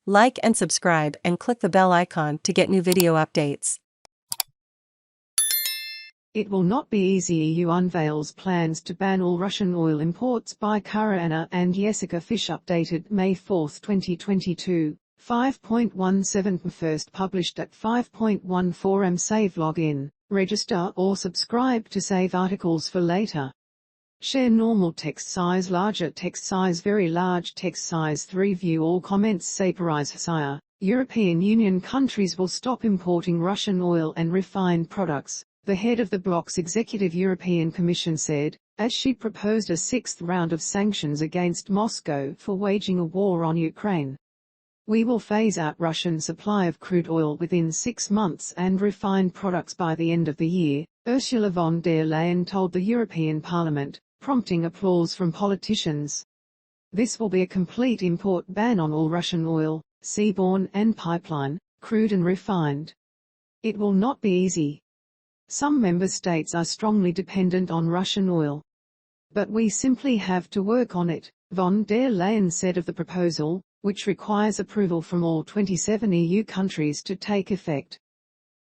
Like and subscribe and click the bell icon to get new video updates. It will not be easy. EU unveils plans to ban all Russian oil imports by Kara and Jessica Fish. Updated May 4, 2022, 5.17. First published at 5.14 am. Save login, register or subscribe to save articles for later. Share normal text size, larger text size, very large text size. 3 View all comments. Saporize Hsieh. European Union countries will stop importing Russian oil and refined products, the head of the bloc's executive European Commission said, as she proposed a sixth round of sanctions against Moscow for waging a war on Ukraine. We will phase out Russian supply of crude oil within 6 months and refined products by the end of the year, Ursula von der Leyen told the European Parliament, prompting applause from politicians. This will be a complete import ban on all Russian oil, seaborne and pipeline, crude and refined. It will not be easy. Some member states are strongly dependent on Russian oil. But we simply have to work on it, von der Leyen said of the proposal, which requires approval from all 27 EU countries to take effect.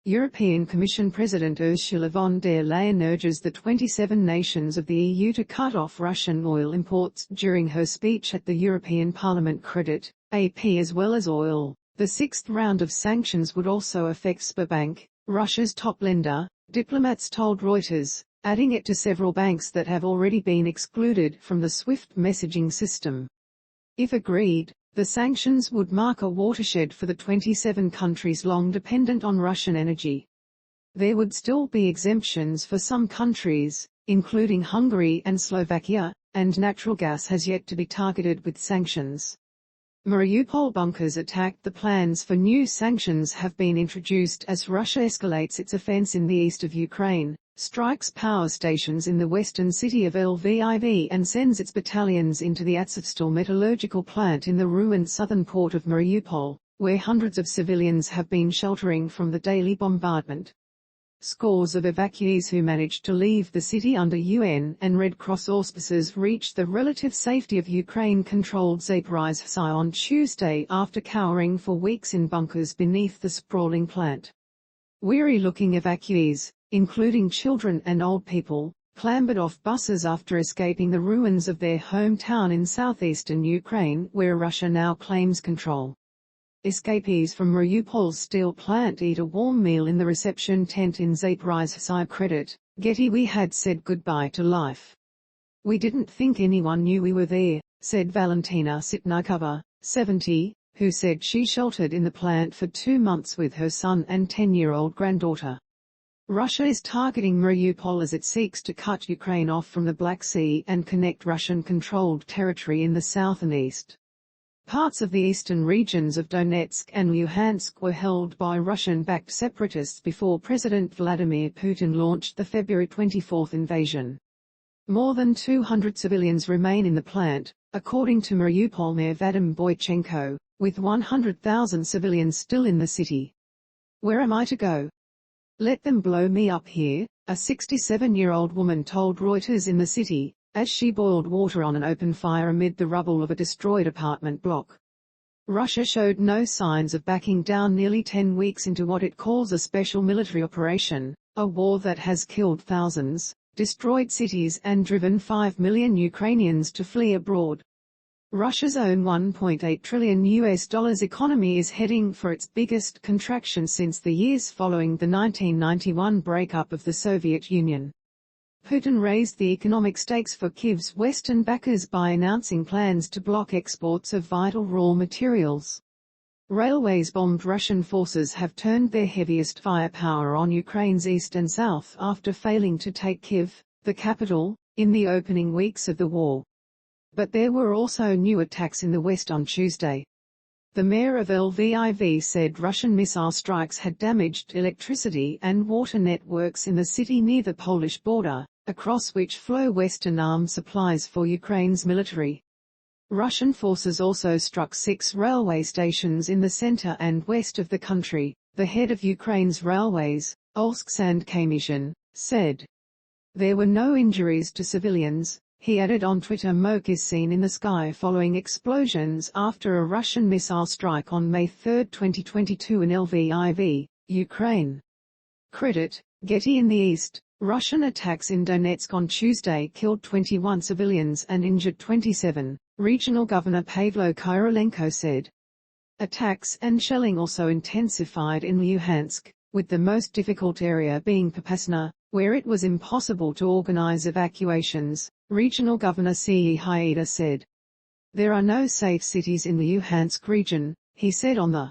European Commission President Ursula von der Leyen urges the 27 nations of the EU to cut off Russian oil imports during her speech at the European Parliament. Credit, AP as well as oil. The sixth round of sanctions would also affect Sberbank, Russia's top lender, diplomats told Reuters, adding it to several banks that have already been excluded from the SWIFT messaging system. If agreed, the sanctions would mark a watershed for the 27 countries long dependent on Russian energy. There would still be exemptions for some countries, including Hungary and Slovakia, and natural gas has yet to be targeted with sanctions. Mariupol bunkers attacked. The plans for new sanctions have been introduced as Russia escalates its offense in the east of Ukraine, strikes power stations in the western city of Lviv and sends its battalions into the Azovstal metallurgical plant in the ruined southern port of Mariupol, where hundreds of civilians have been sheltering from the daily bombardment. Scores of evacuees who managed to leave the city under UN and Red Cross auspices reached the relative safety of Ukraine-controlled Zaporizhzhia on Tuesday after cowering for weeks in bunkers beneath the sprawling plant. Weary-looking evacuees, including children and old people, clambered off buses after escaping the ruins of their hometown in southeastern Ukraine, where Russia now claims control. Escapees from Mariupol's steel plant eat a warm meal in the reception tent in Zaporizhzhia. Credit, Getty. We had said goodbye to life. We didn't think anyone knew we were there, said Valentina Sitnikova, 70, who said she sheltered in the plant for 2 months with her son and 10-year-old granddaughter. Russia is targeting Mariupol as it seeks to cut Ukraine off from the Black Sea and connect Russian-controlled territory in the south and east. Parts of the eastern regions of Donetsk and Luhansk were held by Russian-backed separatists before President Vladimir Putin launched the February 24 invasion. More than 200 civilians remain in the plant, according to Mariupol Mayor Vadim Boychenko, with 100,000 civilians still in the city. Where am I to go? Let them blow me up here, a 67-year-old woman told Reuters in the city, as she boiled water on an open fire amid the rubble of a destroyed apartment block. Russia showed no signs of backing down nearly 10 weeks into what it calls a special military operation, a war that has killed thousands, destroyed cities and driven 5 million Ukrainians to flee abroad. Russia's own $1.8 trillion economy is heading for its biggest contraction since the years following the 1991 breakup of the Soviet Union. Putin raised the economic stakes for Kyiv's Western backers by announcing plans to block exports of vital raw materials. Railways bombed. Russian forces have turned their heaviest firepower on Ukraine's east and south after failing to take Kyiv, the capital, in the opening weeks of the war. But there were also new attacks in the west on Tuesday. The mayor of Lviv said Russian missile strikes had damaged electricity and water networks in the city near the Polish border, across which flow Western arms supplies for Ukraine's military. Russian forces also struck 6 railway stations in the center and west of the country, the head of Ukraine's railways, Olsk Sand Kamyshin, said. There were no injuries to civilians, He added on Twitter, smoke is seen in the sky following explosions after a Russian missile strike on May 3, 2022 in Lviv, Ukraine. Credit, Getty. In the east, Russian attacks in Donetsk on Tuesday killed 21 civilians and injured 27, Regional Governor Pavlo Kyrylenko said. Attacks and shelling also intensified in Luhansk, with the most difficult area being Popasna, where it was impossible to organize evacuations, Regional Governor Serhiy Haida said. There are no safe cities in the Luhansk region, he said on the